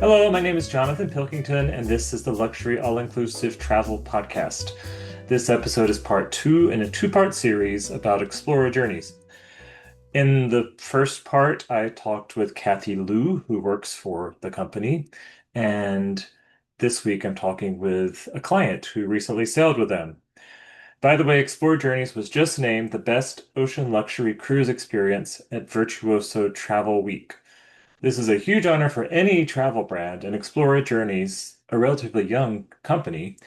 Hello, my name is Jonathan Pilkington, and this is the Luxury All-Inclusive Travel Podcast. This episode is part two in a two-part series about Explora Journeys. In the first part, I talked with Kathy Liu, who works for the company, and this week I'm talking with a client who recently sailed with them. By the way, Explora Journeys was just named the best ocean luxury cruise experience at Virtuoso Travel Week. This is a huge honor for any travel brand, and Explora Journeys, a relatively young company,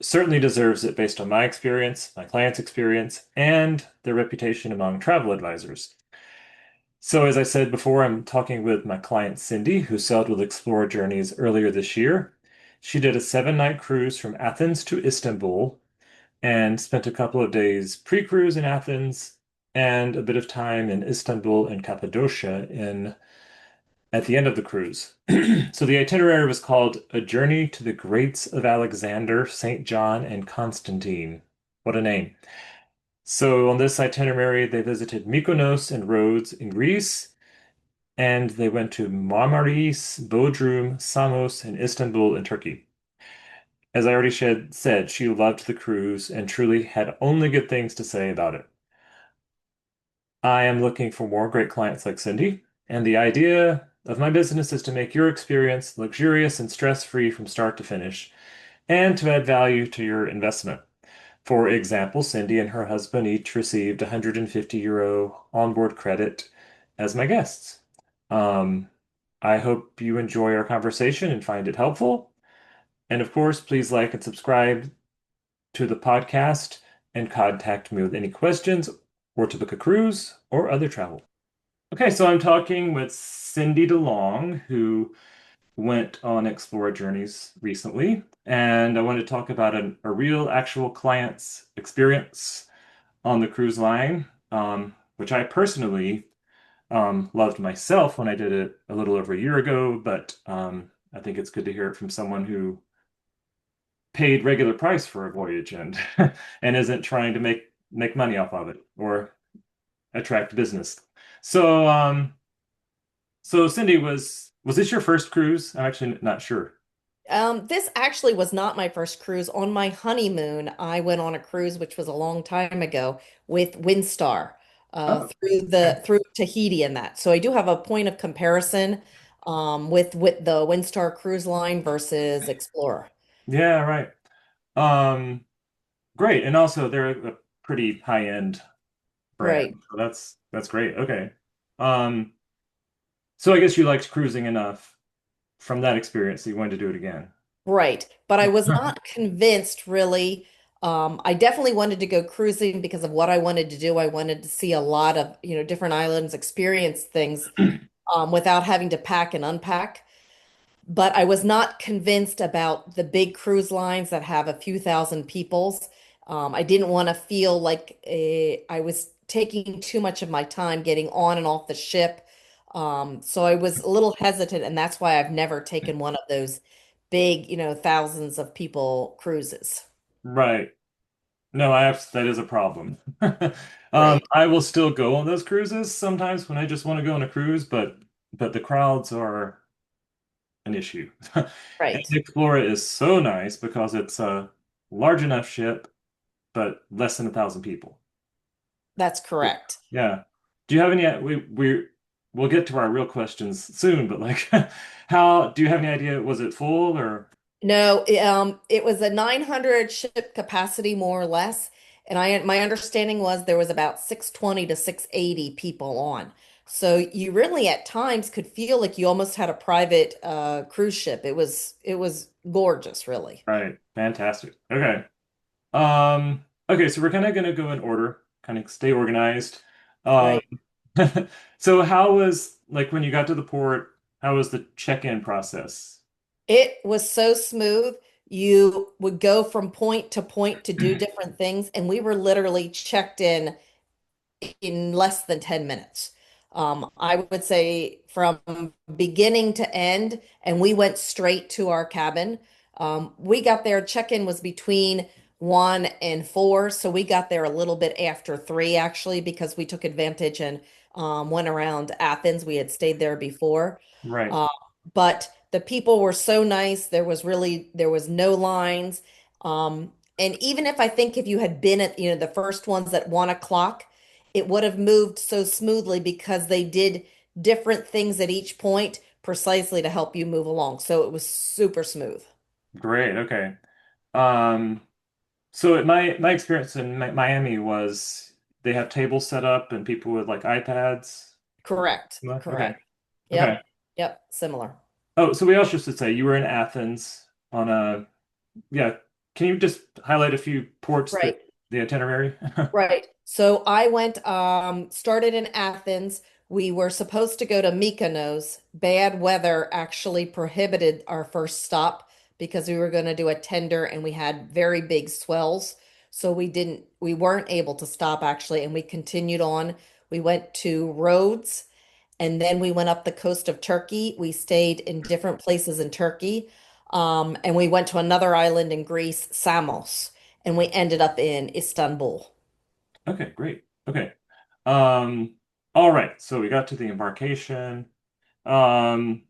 certainly deserves it based on my experience, my clients' experience, and their reputation among travel advisors. So, as I said before, I'm talking with my client Cyndi, who sailed with Explora Journeys earlier this year. She did a 7-night cruise from Athens to Istanbul and spent a couple of days pre-cruise in Athens and a bit of time in Istanbul and Cappadocia in at the end of the cruise. So the itinerary was called A Journey to the Greats of Alexander, St. John, and Constantine. What a name. So on this itinerary, they visited Mykonos and Rhodes in Greece, and they went to Marmaris, Bodrum, Samos, and Istanbul in Turkey. As I already said, she loved the cruise and truly had only good things to say about it. I am looking for more great clients like Cyndi, and the idea of my business is to make your experience luxurious and stress-free from start to finish, and to add value to your investment. For example, Cyndi and her husband each received €150 onboard credit as my guests. Um, I hope you enjoy our conversation and find it helpful. And of course, please like and subscribe to the podcast and contact me with any questions or to book a cruise or other travel. Okay, so I'm talking with Cyndi DeLong, who went on Explora Journeys recently, and I want to talk about a real, actual client's experience on the cruise line, which I personally loved myself when I did it a little over a year ago, but I think it's good to hear it from someone who paid regular price for a voyage and and isn't trying to make money off of it or attract business. So, so Cyndi, was this your first cruise? I'm actually not sure. This actually was not my first cruise. On my honeymoon, I went on a cruise, which was a long time ago, with Windstar Oh, okay. through Tahiti and that. So I do have a point of comparison with the Windstar cruise line versus Explorer. Yeah, right. Um, Great. And also they're a pretty high-end brand. Right. So that's great. Okay. Um, so I guess you liked cruising enough from that experience that you wanted to do it again. Right. But I was not convinced really. I definitely wanted to go cruising because of what I wanted to do. I wanted to see a lot of, different islands, experience things without having to pack and unpack. But I was not convinced about the big cruise lines that have a few thousand peoples. I didn't want to feel like I was taking too much of my time getting on and off the ship. So I was a little hesitant, and that's why I've never taken one of those big, thousands of people cruises. Right. No, that is a problem. Right, I will still go on those cruises sometimes when I just want to go on a cruise, but the crowds are an issue. And right. Explorer is so nice because it's a large enough ship, but less than 1,000 people. That's correct. Yeah. Do you have any, we'll get to our real questions soon, but like, how, do you have any idea? Was it full or? No, it was a 900 ship capacity, more or less. And my understanding was there was about 620 to 680 people on. So you really at times could feel like you almost had a private cruise ship. It was gorgeous, really. Right. Fantastic. Okay. Okay, so we're kind of going to go in order, kind of stay organized. Um, Right. so how was, like, when you got to the port, how was the check-in process? It was so smooth. You would go from point to point to do different things, and we were literally checked in less than 10 minutes. I would say from beginning to end, and we went straight to our cabin. We got there, check-in was between 1 and 4, so we got there a little bit after 3 actually, because we took advantage and went around Athens. We had stayed there before. Right. Uh, but the people were so nice. There was no lines. And even if I think if you had been at, the first ones at 1 o'clock, it would have moved so smoothly because they did different things at each point precisely to help you move along. So it was super smooth. Great. Okay. Um, so my experience in Miami was they have tables set up and people with like iPads. Correct. Okay. Correct. Okay. Yep. Yep. Similar. Oh, so we also should say you were in Athens on a yeah. Can you just highlight a few ports that Right. the itinerary? Right. So I went, started in Athens. We were supposed to go to Mykonos. Bad weather actually prohibited our first stop because we were going to do a tender and we had very big swells. So we weren't able to stop actually, and we continued on. We went to Rhodes and then we went up the coast of Turkey. We stayed in different places in Turkey. And we went to another island in Greece, Samos, and we ended up in Istanbul. Okay, great. Okay. Um, all right. So we got to the embarkation. Um,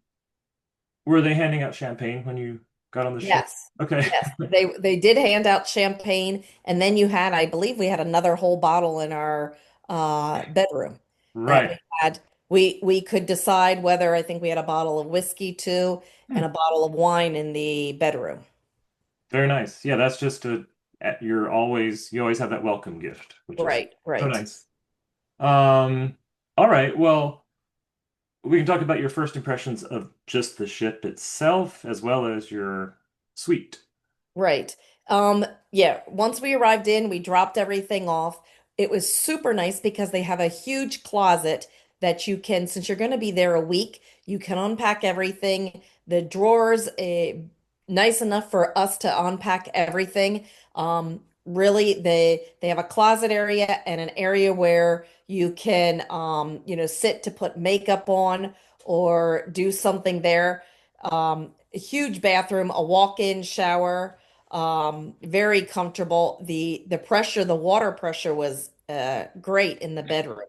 were they handing out champagne when you got on the ship? Yes. Okay. Yes. They did hand out champagne, and then you had, I believe we had another whole bottle in our bedroom that Right. we could decide whether I think we had a bottle of whiskey too Hmm. and a bottle of wine in the bedroom. Very nice. Yeah, that's just you always have that welcome gift, which is Right, so right. nice. Um, all right. Well, we can talk about your first impressions of just the ship itself as well as your suite. Right. Yeah, once we arrived in, we dropped everything off. It was super nice because they have a huge closet that you can, since you're going to be there a week, you can unpack everything. The drawers, nice enough for us to unpack everything. Really, they have a closet area and an area where you can, sit to put makeup on or do something there. A huge bathroom, a walk-in shower, very comfortable. The water pressure was great in the bedroom.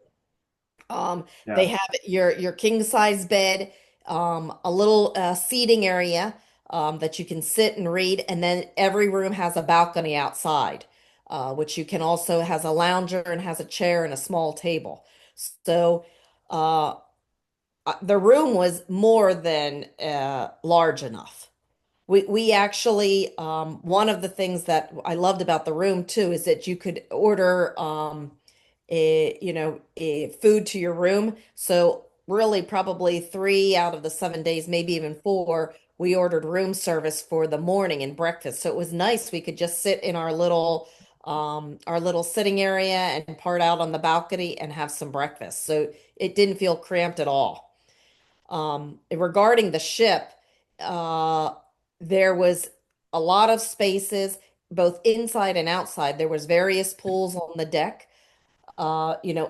They Yeah. have your king size bed, a little seating area that you can sit and read, and then every room has a balcony outside, which you can also has a lounger and has a chair and a small table. So uh, the room was more than large enough. We actually one of the things that I loved about the room too is that you could order food to your room. So really probably 3 out of the 7 days, maybe even four, we ordered room service for the morning and breakfast. So it was nice. We could just sit in our little sitting area and part out on the balcony and have some breakfast. So it didn't feel cramped at all. Regarding the ship, uh, there was a lot of spaces, both inside and outside. There was various pools on the deck.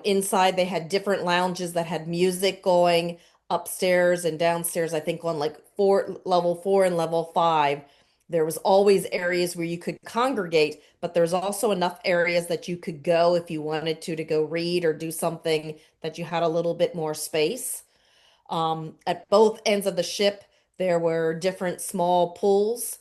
Inside they had different lounges that had music going upstairs and downstairs. I think on like level four and level five, there was always areas where you could congregate, but there's also enough areas that you could go if you wanted to go read or do something that you had a little bit more space. At both ends of the ship, there were different small pools.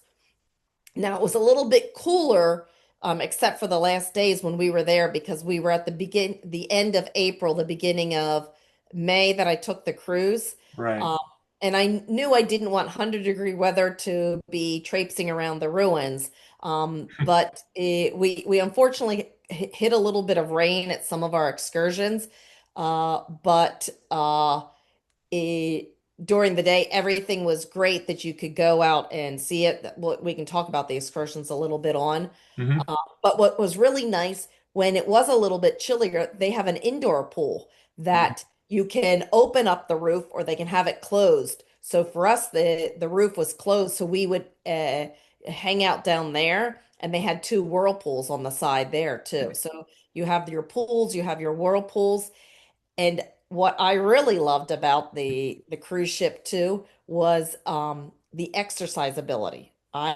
Now it was a little bit cooler, except for the last days when we were there because we were at the end of April, the beginning of May that I took the cruise. Right. Um, and I knew I didn't want 100-degree weather to be traipsing around the ruins. But we unfortunately hit a little bit of rain at some of our excursions. But during the day, everything was great that you could go out and see it. We can talk about the excursions a little bit on. Hmm. But what was really nice when it was a little bit chillier, they have an indoor pool that you can open up the roof or they can have it closed. So for us, the roof was closed, so we would hang out down there, and they had two whirlpools on the side there too. So you have your pools, you have your whirlpools, and what I really loved about the cruise ship too was the exercise ability. Hmm.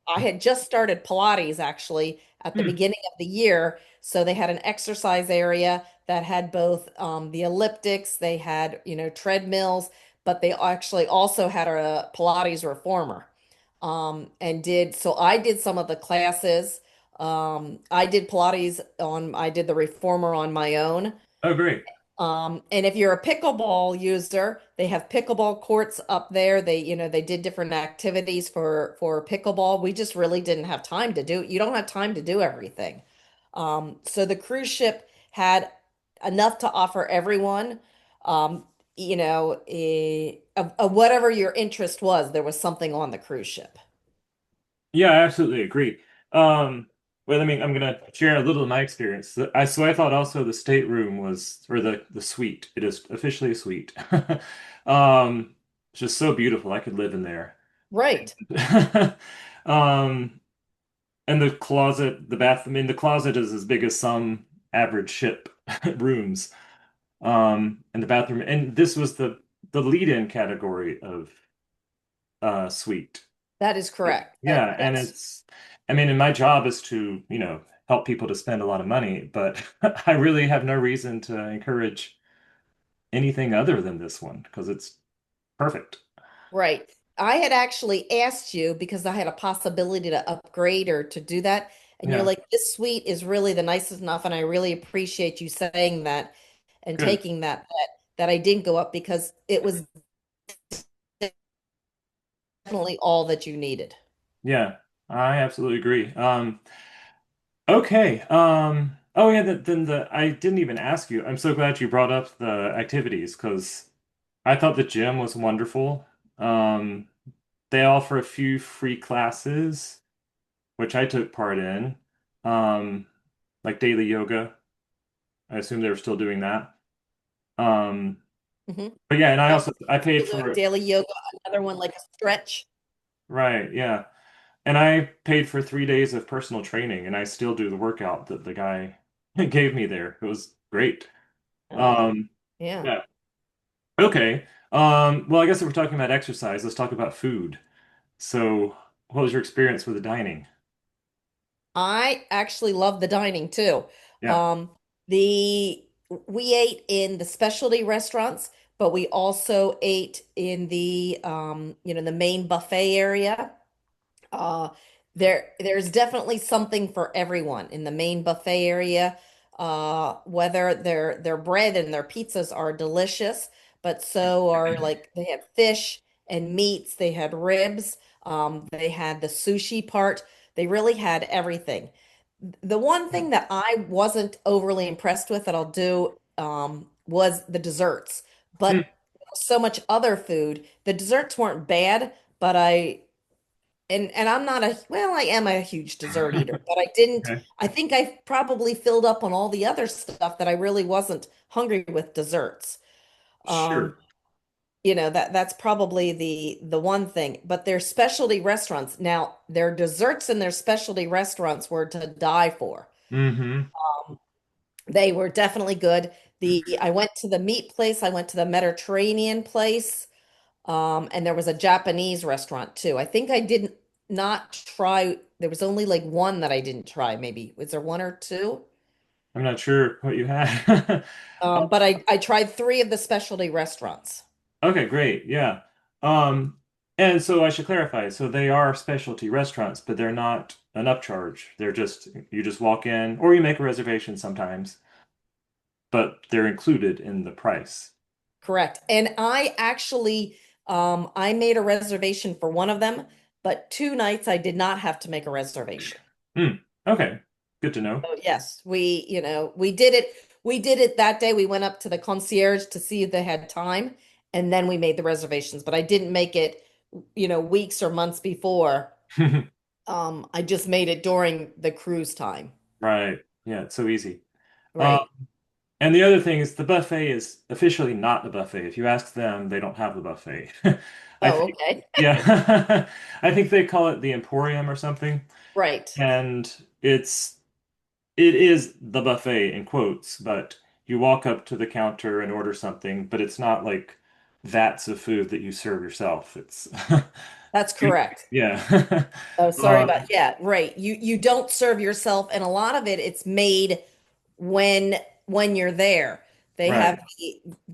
I had just started Pilates actually at the beginning of the year, so they had an exercise area that had both the elliptics, they had treadmills, but they actually also had a Pilates reformer. And did so I did some of the classes. I did Pilates on I did the reformer on my own. Oh, great. And if you're a pickleball user, they have pickleball courts up there. They did different activities for pickleball. We just really didn't have time to do. You don't have time to do everything. So the cruise ship had enough to offer everyone. Um, of whatever your interest was, there was something on the cruise ship. Yeah, I absolutely agree. Um, well, I mean, I'm gonna share a little of my experience. I thought also the stateroom was, or the suite. It is officially a suite. Um, it's just so beautiful. I could live in there. Right. Um, and the closet, the bath. I mean, the closet is as big as some average ship rooms. And the bathroom, and this was the lead-in category of suite. That is correct. Yeah, and Yes. it's, I mean, and my job is to, help people to spend a lot of money, but I really have no reason to encourage anything other than this one because it's perfect. Right. I had actually asked you because I had a possibility to upgrade or to do that. And you're Yeah, like, this suite is really the nicest enough. And I really appreciate you saying that and good. taking that I didn't go up because it was definitely all that you needed. Yeah, I absolutely agree. Okay. Oh yeah, then I didn't even ask you. I'm so glad you brought up the activities because I thought the gym was wonderful. Um, they offer a few free classes, which I took part in, um, like daily yoga. I assume they were still doing that. Um, Hmm. but yeah, and I Yep. also I paid Still doing for daily yoga, another one like a stretch. right, yeah, and I paid for 3 days of personal training, and I still do the workout that the guy gave me there. It was great. Oh, Um, yeah. yeah, okay. Well, I guess if we're talking about exercise, let's talk about food. So, what was your experience with the dining? I actually love the dining too. Yeah. Um, the we ate in the specialty restaurants, but we also ate in the main buffet area. Uh, there's definitely something for everyone in the main buffet area. Whether their bread and their pizzas are delicious, but so are like they had fish and meats, they had ribs, they had the sushi part. They really had everything. The one thing that I wasn't overly impressed with that I'll do was the desserts, Hmm, but so much other food. The desserts weren't bad, but and I'm not I am a huge dessert eater, but okay. I think I probably filled up on all the other stuff that I really wasn't hungry with desserts. Um, Sure. that's probably the one thing, but their specialty restaurants, now their desserts in their specialty restaurants were to die for. Mm-hmm. They were definitely good. I went to the meat place, I went to the Mediterranean place. And there was a Japanese restaurant too. I think I did not try, there was only like one that I didn't try, maybe. Was there one or two? I'm not sure what you had. But I tried three of the specialty restaurants. Okay, great. Yeah. Um, and so I should clarify. So they are specialty restaurants, but they're not an upcharge. They're just you just walk in or you make a reservation sometimes, but they're included in the price. Correct. And I actually, I made a reservation for one of them, but two nights I did not have to make a reservation. Hmm. Okay. Good to know. So yes, we did it. We did it that day. We went up to the concierge to see if they had time, and then we made the reservations. But I didn't make it, weeks or months before. I just made it during the cruise time. Right. Yeah, it's so easy. Um, Right. and the other thing is the buffet is officially not a buffet. If you ask them, they don't have the buffet. I Oh, think, okay. yeah, I think they call it the Emporium or something. Right. And it is the buffet in quotes, but you walk up to the counter and order something, but it's not like vats of food that you serve yourself. It's That's correct. yeah. Oh, sorry about, yeah, right. You don't serve yourself, and a lot of it's made when when you're there. They Right. have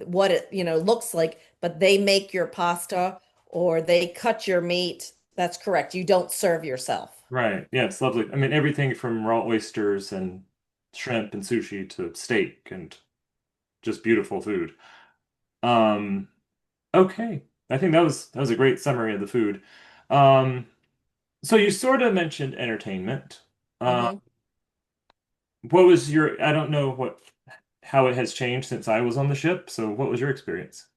what it, looks like, but they make your pasta or they cut your meat. That's correct. You don't serve yourself. Right. Yeah, it's lovely. I mean, everything from raw oysters and shrimp and sushi to steak and just beautiful food. Um, okay. I think that was a great summary of the food. Um, so you sort of mentioned entertainment. Uh, Mhm. what was your, I don't know how it has changed since I was on the ship. So what was your experience?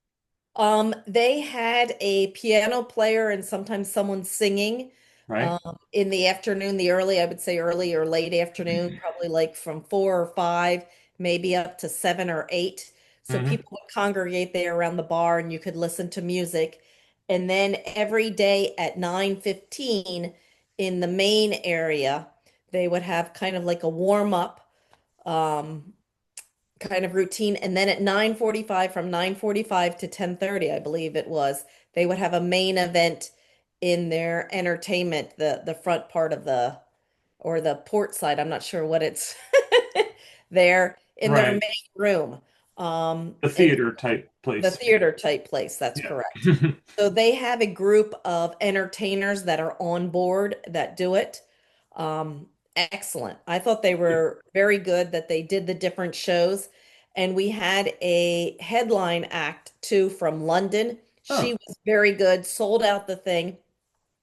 They had a piano player and sometimes someone singing Right? in the afternoon, I would say early or late afternoon, probably like from 4 or 5, maybe up to 7 or 8. So Hmm. people would congregate there around the bar and you could listen to music. And then every day at 9:15 in the main area, they would have kind of like a warm up. Um, kind of routine. And then at 9:45, from 9:45 to 10:30, I believe it was, they would have a main event in their entertainment, the front part of the or the port side. I'm not sure what it's there in their Right. main room. A And theater type the place. theater type place, that's Yeah. correct. So they have a group of entertainers that are on board that do it. Excellent. I thought they were very good that they did the different shows. And we had a headline act too from London. She Oh. was very good, sold out the thing.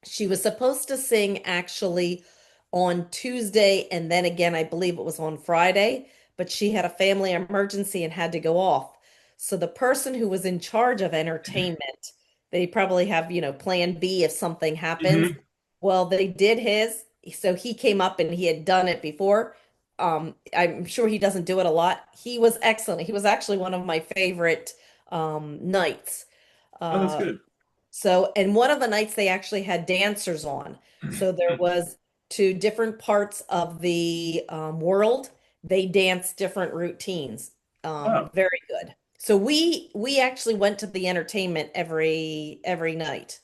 She was supposed to sing actually on Tuesday, and then again, I believe it was on Friday, but she had a family emergency and had to go off. So the person who was in charge of entertainment, they probably have, plan B if something happens. Hmm. Well, they did his. So he came up and he had done it before. I'm sure he doesn't do it a lot. He was excellent. He was actually one of my favorite nights. Oh, that's Uh, good. so, and one of the nights they actually had dancers on. So there was two different parts of the world. They danced different routines. Oh, Very good. So we actually went to the entertainment every night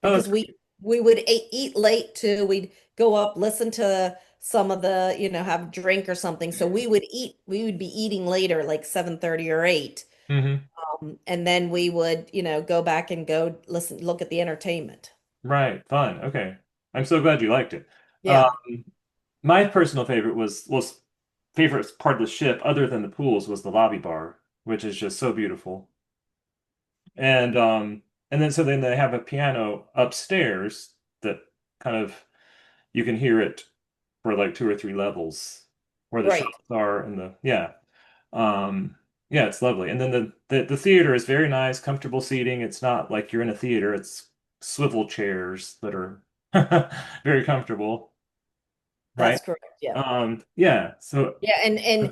oh, that's because great. we would eat late too. We'd go up, listen to some of the, have a drink or something. So we would be eating later, like 7:30 or 8. Hmm. And then we would, go back and go listen, look at the entertainment. Right. Fun. Okay. I'm so glad you liked it. Yeah, My personal favorite was favorite part of the ship, other than the pools, was the lobby bar, which is just so beautiful. And then they have a piano upstairs that kind of you can hear it for like two or three levels where the right. shops are and the yeah. Um, yeah, it's lovely. And then the theater is very nice, comfortable seating. It's not like you're in a theater. It's swivel chairs that are very comfortable, right? That's correct. Yeah. Yeah. So, Yeah, and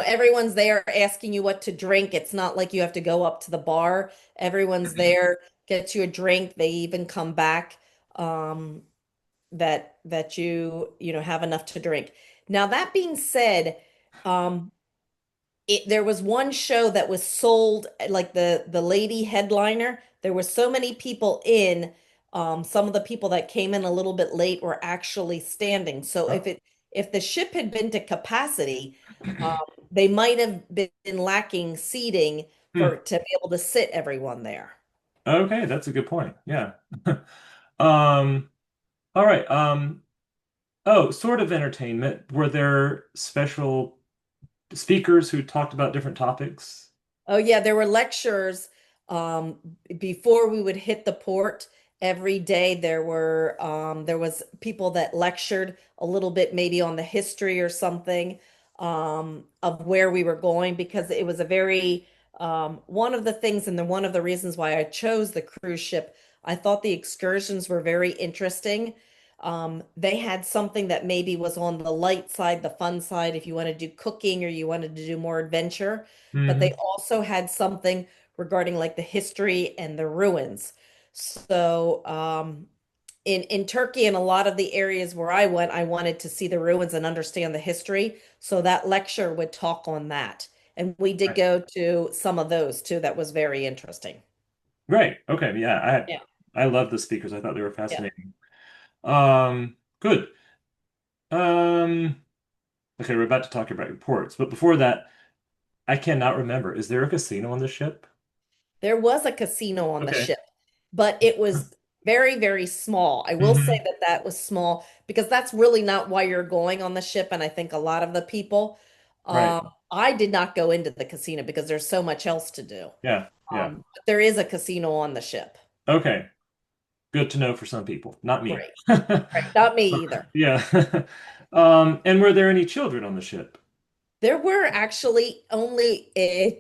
everyone's there asking you what to drink. It's not like you have to go up to the bar. Everyone's there, gets you a drink. They even come back um that you have enough to drink. Now that being said, um there was one show that was sold like the lady headliner. There were so many people in. Some of the people that came in a little bit late were actually standing. So oh. if the ship had been to capacity, um, they might have been lacking seating Hmm. to be able to sit everyone there. Okay, that's a good point. Yeah. Um, all right. Oh, sort of entertainment. Were there special speakers who talked about different topics? Oh yeah, there were lectures um, before we would hit the port. Every day there was people that lectured a little bit maybe on the history or something of where we were going because it was a very one of the things and one of the reasons why I chose the cruise ship. I thought the excursions were very interesting. They had something that maybe was on the light side, the fun side, if you want to do cooking or you wanted to do more adventure, but they Hmm. also had something regarding like the history and the ruins. So, in Turkey and a lot of the areas where I went, I wanted to see the ruins and understand the history. So that lecture would talk on that. And we did Right. go to some of those too. That was very interesting. Right. Okay. Yeah. Yeah. I love the speakers. I thought they were Yeah. fascinating. Good. Um, okay, we're about to talk about reports, but before that, I cannot remember. Is there a casino on the ship? There was a casino on the Okay. ship, but it was very, very small. I will say Hmm. that that was small because that's really not why you're going on the ship. And I think a lot of the people, Right. I did not go into the casino because there's so much else to do. Yeah. Yeah. But there is a casino on the ship. Okay. Good to know for some people, not me. Right. Right. Not me either. Yeah. And were there any children on the ship? There were actually only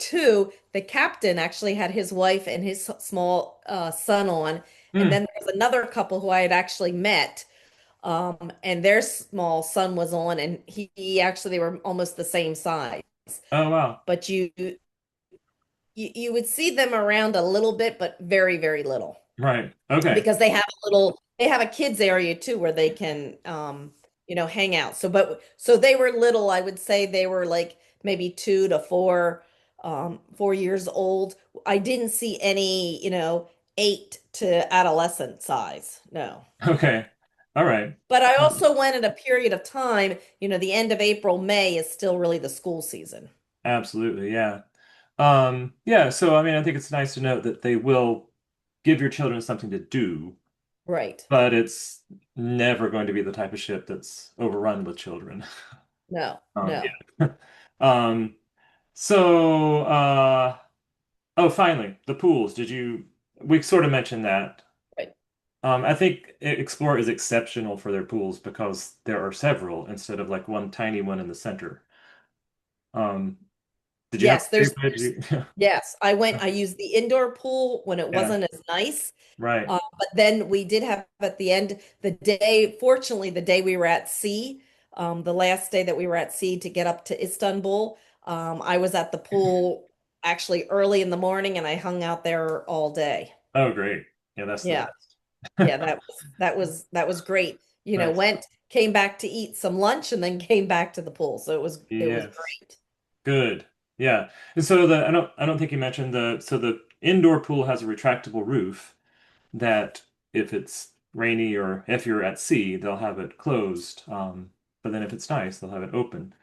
two. The captain actually had his wife and his small son on. And Hmm. then there was another couple who I had actually met. And their small son was on, and he actually, they were almost the same size. Oh, wow. But you would see them around a little bit, but very, very little. Right. Okay. Because they have a kids area too where they can hang out. So they were little. I would say they were like maybe 2 to 4 4 years old. I didn't see any 8 to adolescent size. No. Okay. All right. But I also went at a period of time, the end of April, May is still really the school season. Absolutely. Yeah. Yeah. So, I mean, I think it's nice to note that they will give your children something to do, Right. but it's never going to be the type of ship that's overrun with children. No, no. Yeah. Um, so, oh, finally, the pools. We sort of mentioned that. Right. I think Explorer is exceptional for their pools because there are several instead of like one tiny one in the center. Um, did you have Yes, a favorite? Did you... yes, I used the indoor pool when it Yeah, wasn't as nice. right. But then we did have at the end fortunately, the day we were at sea, the last day that we were at sea to get up to Istanbul, I was at the pool actually early in the morning and I hung out there all day. Oh, great. Yeah, that's the Yeah. best. Yeah, that was great. Nice. Came back to eat some lunch and then came back to the pool. So it was Yes. great. Good. Yeah. And so I don't think you mentioned the indoor pool has a retractable roof that if it's rainy or if you're at sea, they'll have it closed. But then if it's nice, they'll have it open.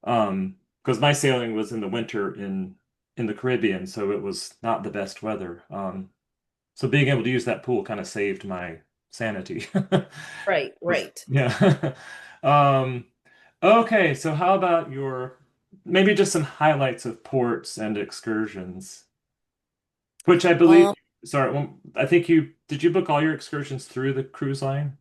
Because my sailing was in the winter in the Caribbean, so it was not the best weather. So being able to use that pool kind of saved my sanity. Right, right. Yeah. Um, okay, so how about maybe just some highlights of ports and excursions, which I believe, Um, sorry, I think did you book all your excursions through the cruise line?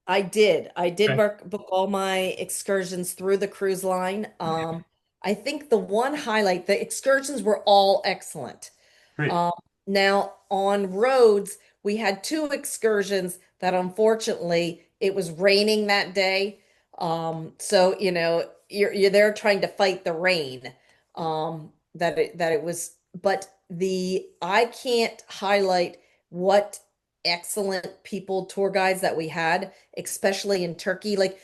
I did. I did Okay, book all my excursions through the cruise line. I think the one highlight, the excursions were all excellent. great. Um, Now on roads, we had two excursions that unfortunately it was raining that day. So you're there trying to fight the rain. That it was, but the I can't highlight what excellent people tour guides that we had, especially in Turkey. Like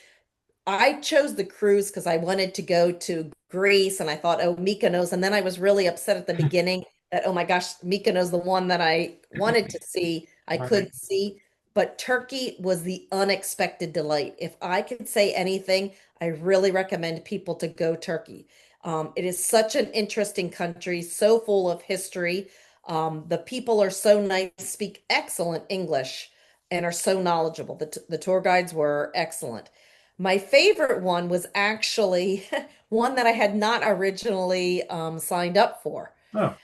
I chose the cruise because I wanted to go to Greece and I thought, oh, Mykonos. And then I was really upset at the beginning that, oh my gosh, Mykonos, the one that I wanted to see, I Right. couldn't see. But Turkey was the unexpected delight. If I could say anything, I really recommend people to go Turkey. It is such an interesting country, so full of history. The people are so nice, speak excellent English, and are so knowledgeable. The tour guides were excellent. My favorite one was actually one that I had not originally signed up for. Oh,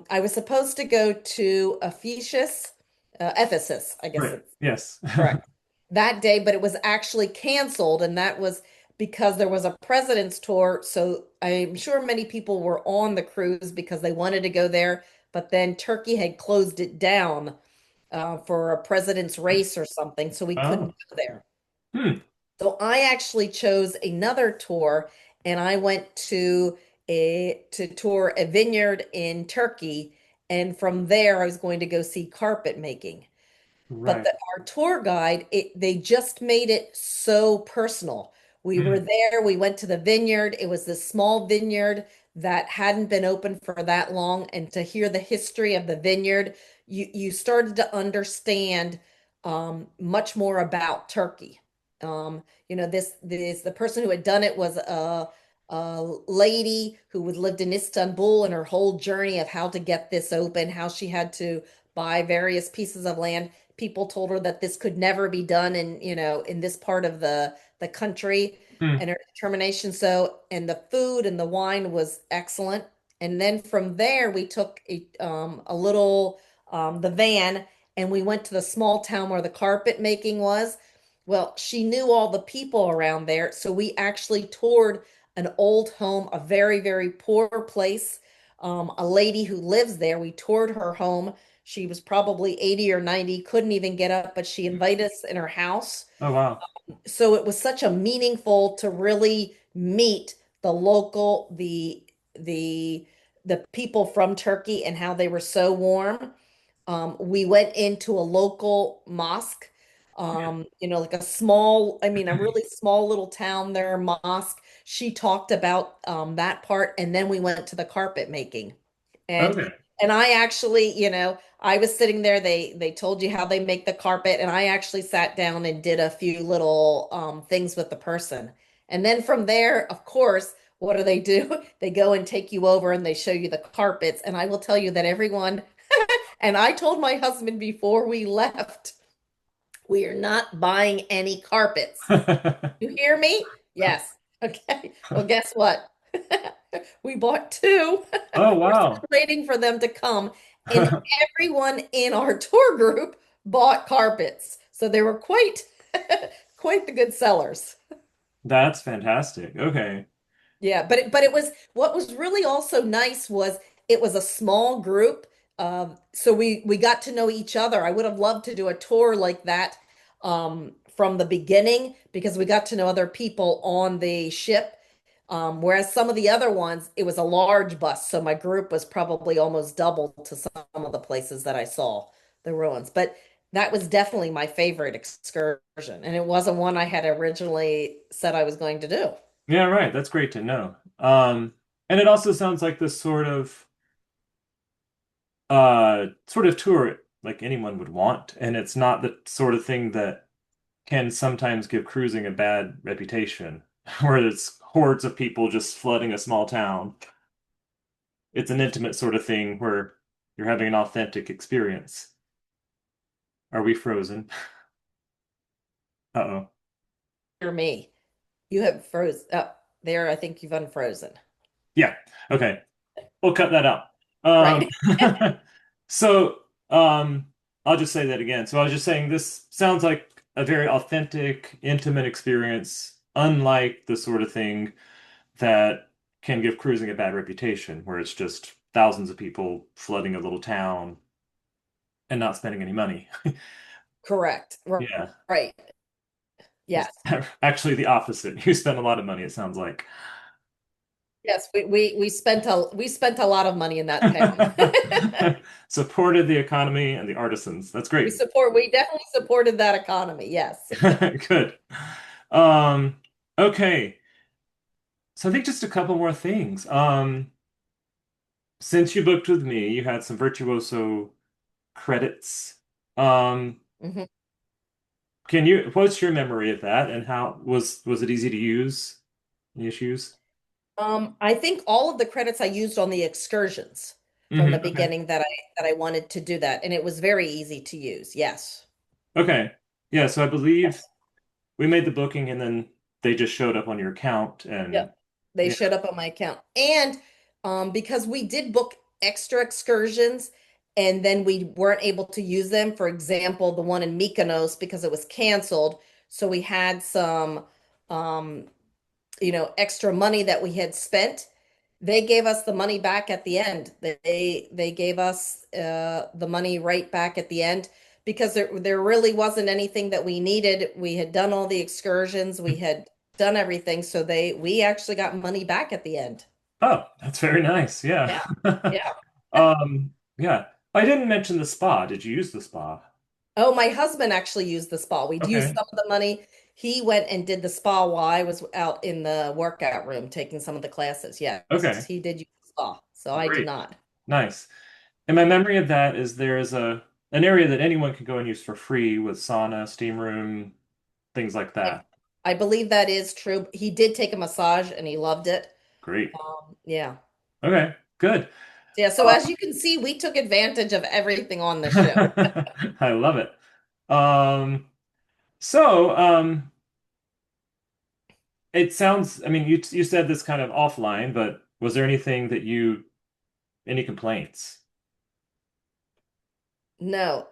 I was supposed to go to Ephesus, I guess right. it's Yes. correct, that day, but it was actually canceled, and that was because there was a president's tour. So I'm sure many people were on the cruise because they wanted to go there, but then Turkey had closed it down for a president's race or something, so we couldn't Oh. go there. Hmm. So I actually chose another tour and I went to tour a vineyard in Turkey. And from there, I was going to go see carpet making. But Right. our tour guide, they just made it so personal. We were Hmm. there, we went to the vineyard. It was this small vineyard that hadn't been open for that long. And to hear the history of the vineyard, you started to understand much more about Turkey. The person who had done it was a lady who had lived in Istanbul and her whole journey of how to get this open, how she had to buy various pieces of land. People told her that this could never be done in, in this part of the country, Hmm. and her determination. So, and the food and the wine was excellent. And then from there, we took a little the van and we went to the small town where the carpet making was. Well, she knew all the people around there, so we actually toured an old home, a very, very poor place. A lady who lives there, we toured her home. She was probably 80 or 90, couldn't even get up, but she invited us in her house. Oh, wow. So it was such a meaningful to really meet the local, the the people from Turkey and how they were so warm. We went into a local mosque, like a small, I mean, a really small little town there, mosque. She talked about that part, and then we went to the carpet making. And Okay. and I actually, I was sitting there, they told you how they make the carpet, and I actually sat down and did a few little things with the person. And then from there, of course, what do? They go and take you over and they show you the carpets. And I will tell you that everyone, and I told my husband before we left, we are not buying any carpets. You hear me? Yes. Okay. Well, guess what? We bought two. Oh, We're still wow. waiting for them to come. And everyone in our tour group bought carpets. So they were quite quite the good sellers. That's fantastic. Okay. Yeah, but it was what was really also nice was it was a small group. So we got to know each other. I would have loved to do a tour like that from the beginning because we got to know other people on the ship. Whereas some of the other ones, it was a large bus, so my group was probably almost double to some of the places that I saw the ruins. But that was definitely my favorite excursion, and it wasn't one I had originally said I was going to do. Yeah, right. That's great to know. And it also sounds like this sort of tour like anyone would want, and it's not the sort of thing that can sometimes give cruising a bad reputation, where it's hordes of people just flooding a small town. It's an intimate sort of thing where you're having an authentic experience. Are we frozen? Uh-oh. Hear me. You have froze up there. I think you've unfrozen. Yeah. Okay. We'll cut that out. Um, Right. so um, I'll just say that again. So I was just saying this sounds like a very authentic, intimate experience, unlike the sort of thing that can give cruising a bad reputation, where it's just thousands of people flooding a little town and not spending any money. Correct. Yeah. Right. It's Yes. actually the opposite. You spend a lot of money, it sounds like. Yes. We spent a lot of money in that town. Supported the economy and the artisans. That's great. We definitely supported that economy. Yes. Good. Um, okay. So I think just a couple more things. Since you booked with me, you had some Virtuoso credits. Um, Mhm. what's your memory of that and how was it easy to use? Any issues? I think all of the credits I used on the excursions from the Okay. beginning that I wanted to do that, and it was very easy to use. Yes. Okay. Yeah, so I believe Yes. we made the booking and then they just showed up on your account and Yep. They yeah. showed up on my account. And because we did book extra excursions and then we weren't able to use them, for example, the one in Mykonos because it was canceled. So we had some um, extra money that we had spent. They gave us the money back at the end. They gave us the money right back at the end because there really wasn't anything that we needed. We had done all the excursions, we had done everything, so we actually got money back at the end. Oh, that's very nice. Yeah. Yeah, yeah. Yeah. I didn't mention the spa. Did you use the spa? Oh, my husband actually used the spa. We'd used Okay. some of the money. He went and did the spa while I was out in the workout room taking some of the classes. Yes, Okay. he did use the spa. So I did Great. not. Nice. And my memory of that is there is an area that anyone can go and use for free with sauna, steam room, things like I, that. I believe that is true. He did take a massage and he loved it. Great. Yeah. Okay, good. Yeah. So as you can see, we took advantage of everything on the show. I love it. Um, so it sounds, I mean, you said this kind of offline, but was there anything that any complaints? No,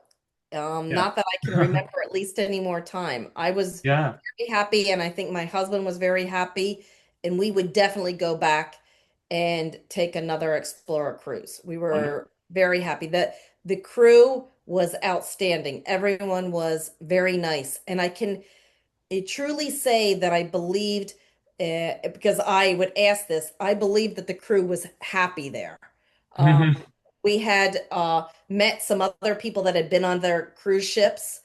Yeah. not that I can remember at least any more time. I was Yeah. very happy, and I think my husband was very happy, and we would definitely go back and take another Explorer cruise. We Wonderful. were very happy that the crew was outstanding. Everyone was very nice, and I truly say that I believed, because I would ask this, I believed that the crew was happy there. Um, we had met some other people that had been on their cruise ships.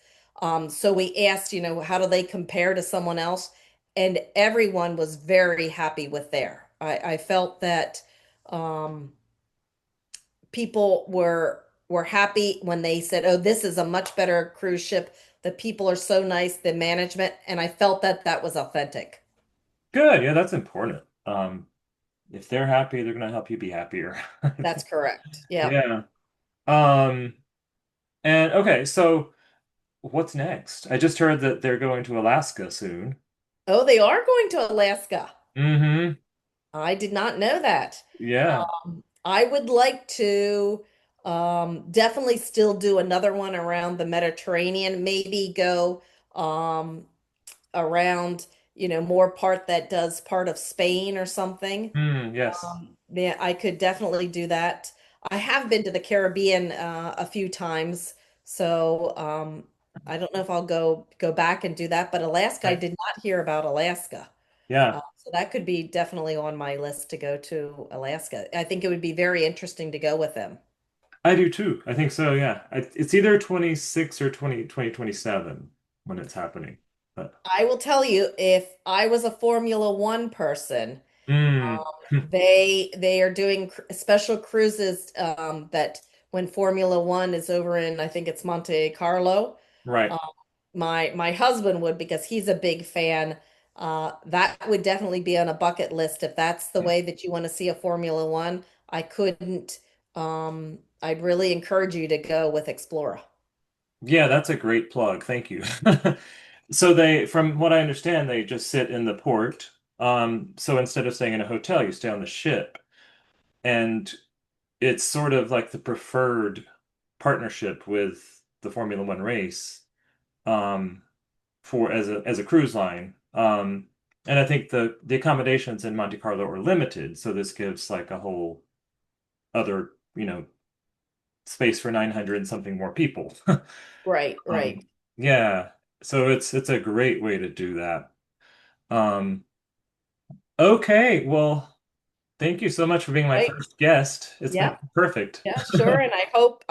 So we asked, how do they compare to someone else? And everyone was very happy with there. I felt that um, people were happy when they said, "Oh, this is a much better cruise ship. The people are so nice, the management," and I felt that that was authentic. Good. Yeah, that's important. If they're happy, they're gonna help you be happier. That's correct. Yeah. Yeah. Um, and okay, so what's next? I just heard that they're going to Alaska soon. Oh, they are going to Alaska. Mm-hmm. I did not know that. Yeah. I would like to definitely still do another one around the Mediterranean, maybe go um, around, more part that does part of Spain or something. Yes. Yeah, I could definitely do that. I have been to the Caribbean a few times, so I don't know if I'll go back and do that. But Alaska, I Okay. did not hear about Alaska. Yeah. So that could be definitely on my list to go to Alaska. I think it would be very interesting to go with them. I do too. I think so, yeah. It's either 26 or 2027 when it's happening. But I will tell you, if I was a Formula One person, mm, they are doing special cruises that when Formula One is over in, I think it's Monte Carlo. right. Um, my husband would, because he's a big fan. That would definitely be on a bucket list if that's the way that you want to see a Formula One. I couldn't. I'd really encourage you to go with Explora. Yeah, that's a great plug. Thank you. So from what I understand, they just sit in the port. So instead of staying in a hotel, you stay on the ship. And it's sort of like the preferred partnership with the Formula One race, um, for as a cruise line. And I think the accommodations in Monte Carlo are limited, so this gives like a whole other, space for 900 and something more people. Right, right, Yeah, so it's a great way to do that. Um, okay, well, thank you so much for being my right. first guest. It's been Yeah, perfect. yeah, sure. And I hope,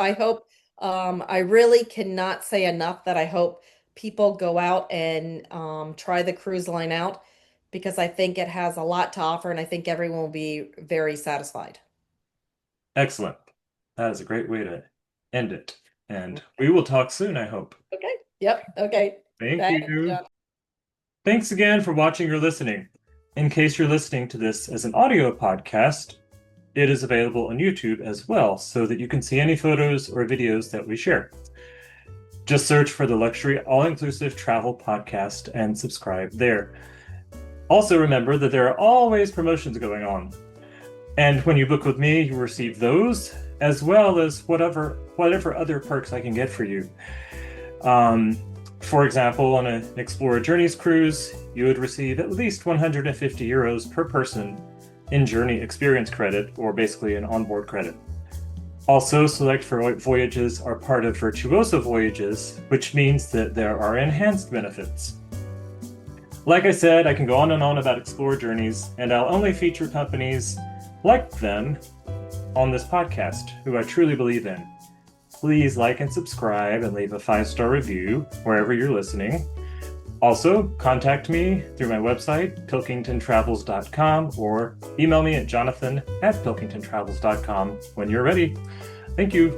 I really cannot say enough that I hope people go out and try the cruise line out, because I think it has a lot to offer, and I think everyone will be very satisfied. Excellent. That is a great way to end it. And we will talk soon, I hope. Okay. Yep. Okay. Thank Thanks, you. John. Thanks again for watching or listening. In case you're listening to this as an audio podcast, it is available on YouTube as well, so that you can see any photos or videos that we share. Just search for the Luxury All-Inclusive Travel Podcast and subscribe there. Also remember that there are always promotions going on. And when you book with me, you receive those as well as whatever other perks I can get for you. Um, for example, on an Explora Journeys cruise, you would receive at least 150 euros per person in journey experience credit, or basically an onboard credit. Also, select voyages are part of Virtuoso voyages, which means that there are enhanced benefits. Like I said, I can go on and on about Explora Journeys, and I'll only feature companies like them on this podcast, who I truly believe in. Please like and subscribe and leave a 5-star review wherever you're listening. Also, contact me through my website, pilkingtontravels.com, or email me at jonathan@pilkingtontravels.com when you're ready. Thank you.